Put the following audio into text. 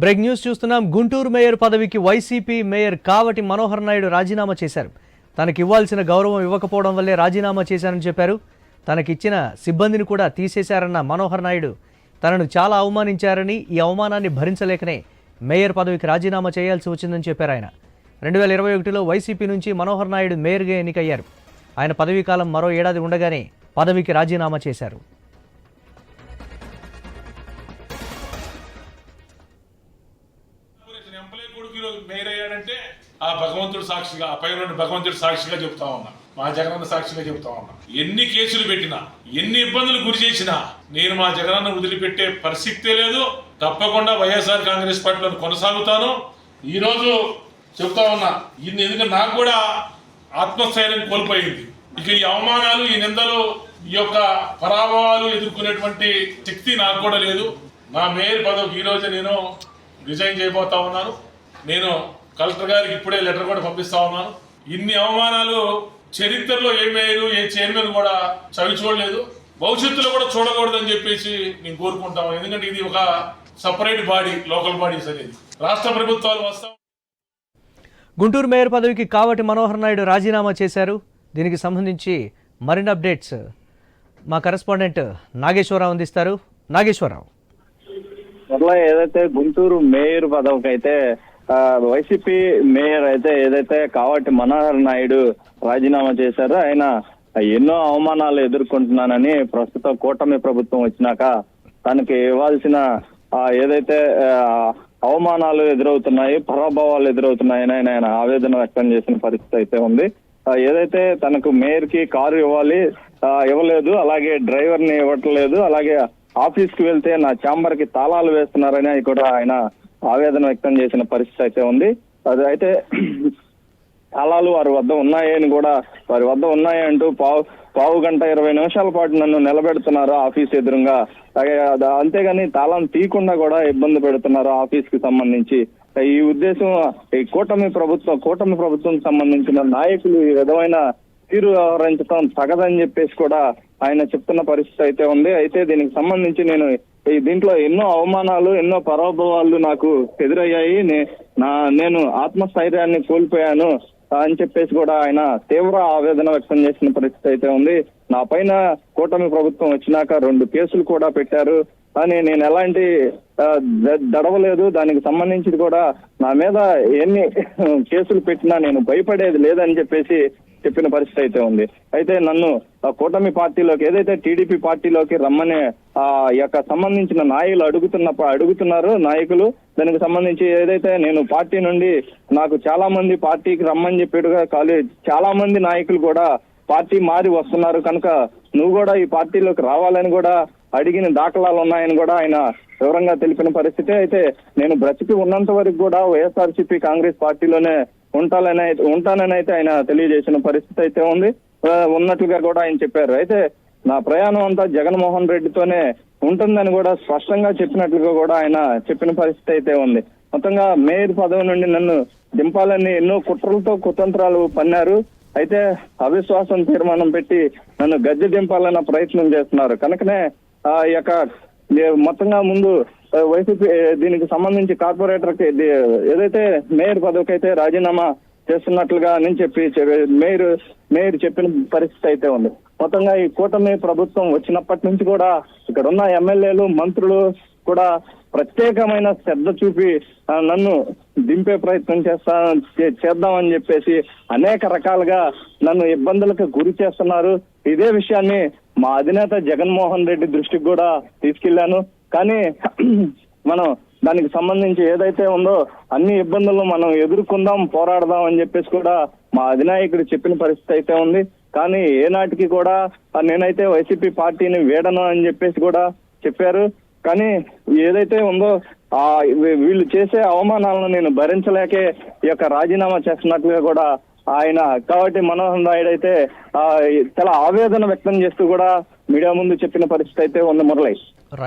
Break news చూస్తున్నాం. Guntur mayor పదవికి YCP mayor Kavati Manohar Naidu రాజీనామా చేశారు. తనకి ఇవ్వాల్సిన గౌరవం ఇవ్వకపోవడం వల్లే రాజీనామా చేశారని చెప్పారు. తనకిచ్చిన సిబ్బందిని కూడా తీసేశారన్న మనోహర్ నాయుడు తనను చాలా అవమానించారని, ఈ అవమానాన్ని భరించలేకనే మేయర్ పదవికి రాజీనామా చేయాల్సి వచ్చిందని చెప్పారు ఆయన. 2021లో వైసీపీ నుంచి మనోహర్ నాయుడు మేయర్గా ఎన్నికయ్యారు. ఆయన పదవీ కాలం మరో ఏడాది ఉండగానే పదవికి రాజీనామా చేశారు. మేయర్ అయ్యాడంటే ఆ భగవంతుడు సాక్షిగా, ఆ పైన భగవంతుడు సాక్షిగా చెప్తా ఉన్నా, మా జగనన్న సాక్షిగా చెప్తా ఉన్నా. ఎన్ని కేసులు పెట్టినా, ఎన్ని ఇబ్బందులు గురి చేసినా నేను మా జగనన్న వదిలిపెట్టే పరిస్థితే లేదు. తప్పకుండా వైఎస్ఆర్ కాంగ్రెస్ పార్టీలో కొనసాగుతాను. ఈ రోజు చెప్తా ఉన్నా, ఎందుకంటే నాకు కూడా ఆత్మస్థైర్యం కోల్పోయింది. ఇక ఈ అవమానాలు, ఈ నిందలు, ఈ యొక్క పరాభవాలు ఎదుర్కొనేటువంటి శక్తి నాకు కూడా లేదు. నా మేయర్ పదవికి ఈ రోజు నేను రిజైన్ చేయబోతా ఉన్నాను. నేను కలెక్టర్ గారికి ఇప్పుడే లెటర్ కూడా పంపిస్తా ఉన్నాను. ఇన్ని అవమానాలు చరిత్రలో ఏ మేయరు, ఏ చైర్మన్ కూడా చవి చూడలేదు, భవిష్యత్తులో కూడా చూడకూడదని చెప్పేసి నేను కోరుకుంటాను. ఎందుకంటే ఇది ఒక సపరేట్ బాడీ, లోకల్ బాడీస్ అనేది రాష్ట్ర ప్రభుత్వాలు వస్తాం. గుంటూరు మేయర్ పదవికి కావటి మనోహర్ నాయుడు రాజీనామా చేశారు. దీనికి సంబంధించి మరిన్ని అప్డేట్స్ మా కరెస్పాండెంట్ నాగేశ్వరరావు అందిస్తారు. నాగేశ్వరరావు, ఏదైతే గుంటూరు మేయర్ పదవికి అయితే వైసీపీ మేయర్ అయితే ఏదైతే కావటి మనోహర్ నాయుడు రాజీనామా చేశారో, ఆయన ఎన్నో అవమానాలు ఎదుర్కొంటున్నానని ప్రస్తుతం కూటమి ప్రభుత్వం వచ్చినాక తనకి ఇవ్వాల్సిన ఏదైతే అవమానాలు ఎదురవుతున్నాయి, పరాభవాలు ఎదురవుతున్నాయని ఆయన ఆవేదన వ్యక్తం చేసిన పరిస్థితి అయితే ఉంది. ఏదైతే తనకు మేయర్ కి కారు ఇవ్వలేదు, అలాగే డ్రైవర్ ని ఇవ్వట్లేదు, అలాగే ఆఫీస్ కి వెళ్తే నా ఛాంబర్ కి తాళాలు వేస్తున్నారని కూడా ఆయన ఆవేదన వ్యక్తం చేసిన పరిస్థితి అయితే ఉంది. అది అయితే తాళాలు వారి వద్ద ఉన్నాయంటూ పావు గంట 20 నిమిషాల పాటు నన్ను నిలబెడుతున్నారు ఆఫీస్ ఎదురుగా. అంతేగాని తాళం తీయకుండా కూడా ఇబ్బంది పెడుతున్నారు ఆఫీస్ కి సంబంధించి. ఈ ఉద్దేశం ఈ కూటమి ప్రభుత్వం సంబంధించిన నాయకులు ఈ విధమైన తీరు వ్యవహరించడం తగదని చెప్పేసి కూడా ఆయన చెప్తున్న పరిస్థితి అయితే ఉంది. అయితే దీనికి సంబంధించి దీంట్లో ఎన్నో అవమానాలు, ఎన్నో పరాభవాలు నాకు ఎదురయ్యాయి, నేను ఆత్మస్థైర్యాన్ని కోల్పోయాను అని చెప్పేసి కూడా ఆయన తీవ్ర ఆవేదన వ్యక్తం చేసిన పరిస్థితి అయితే ఉంది. నా పైన కూటమి ప్రభుత్వం వచ్చినాక 2 కేసులు కూడా పెట్టారు, కానీ నేను ఎలాంటి దడవలేదు. దానికి సంబంధించి కూడా నా మీద ఎన్ని కేసులు పెట్టినా నేను భయపడేది లేదని చెప్పేసి చెప్పిన పరిస్థితి అయితే ఉంది. అయితే నన్ను కూటమి పార్టీలోకి, ఏదైతే టీడీపీ పార్టీలోకి రమ్మని యొక్క సంబంధించిన అడుగుతున్నారు నాయకులు. దానికి సంబంధించి ఏదైతే నేను పార్టీ నుండి నాకు చాలా మంది పార్టీకి రమ్మని చెప్పాడుగా, చాలా మంది నాయకులు కూడా పార్టీ మారి వస్తున్నారు కనుక నువ్వు కూడా ఈ పార్టీలోకి రావాలని కూడా అడిగిన దాఖలాలు ఉన్నాయని కూడా ఆయన వివరంగా తెలిపిన పరిస్థితి. అయితే నేను బ్రతికి ఉన్నంత వరకు కూడా వైఎస్ఆర్సీపీ కాంగ్రెస్ పార్టీలోనే ఉంటానని అయితే ఆయన తెలియజేసిన పరిస్థితి అయితే ఉంది. ఉన్నట్లుగా కూడా ఆయన చెప్పారు. అయితే నా ప్రయాణం అంతా జగన్మోహన్ రెడ్డితోనే ఉంటుందని కూడా స్పష్టంగా చెప్పినట్లుగా కూడా ఆయన చెప్పిన పరిస్థితి అయితే ఉంది. మొత్తంగా మేయర్ పదవి నుండి నన్ను దింపాలని ఎన్నో కుట్రలతో కుతంత్రాలు పన్నారు. అయితే అవిశ్వాసం తీర్మానం పెట్టి నన్ను గద్దె దింపాలన్న ప్రయత్నం చేస్తున్నారు. కనుకనే మొత్తంగా ముందు వైసీపీ దీనికి సంబంధించి కార్పొరేటర్కి ఏదైతే మేయర్ పదవికి అయితే రాజీనామా చేస్తున్నట్లుగా నేను మేయర్ చెప్పిన పరిస్థితి అయితే ఉంది. మొత్తంగా ఈ కూటమి ప్రభుత్వం వచ్చినప్పటి నుంచి కూడా ఇక్కడ ఉన్న ఎమ్మెల్యేలు, మంత్రులు కూడా ప్రత్యేకమైన శ్రద్ధ చూపి నన్ను దింపే ప్రయత్నం చేద్దామని చెప్పేసి అనేక రకాలుగా నన్ను ఇబ్బందులకు గురి చేస్తున్నారు. ఇదే విషయాన్ని మా అధినేత జగన్మోహన్ రెడ్డి దృష్టికి కూడా తీసుకెళ్లాను. కానీ మనం దానికి సంబంధించి ఏదైతే ఉందో అన్ని ఇబ్బందులను మనం ఎదుర్కొందాం, పోరాడదాం అని చెప్పేసి కూడా మా అధినాయకుడు చెప్పిన పరిస్థితి అయితే ఉంది. కానీ ఏనాటికి కూడా నేనైతే వైసీపీ పార్టీని వీడను అని చెప్పేసి కూడా చెప్పారు. కానీ ఏదైతే ఉందో వీళ్ళు చేసే అవమానాలను నేను భరించలేకే ఈ యొక్క రాజీనామా చేస్తున్నట్లుగా కూడా ఆయన కాబట్టి మనోహర్ నాయుడు అయితే చాలా ఆవేదన వ్యక్తం చేస్తూ కూడా మీడియా ముందు చెప్పిన పరిస్థితి అయితే ఉంది. మురళి.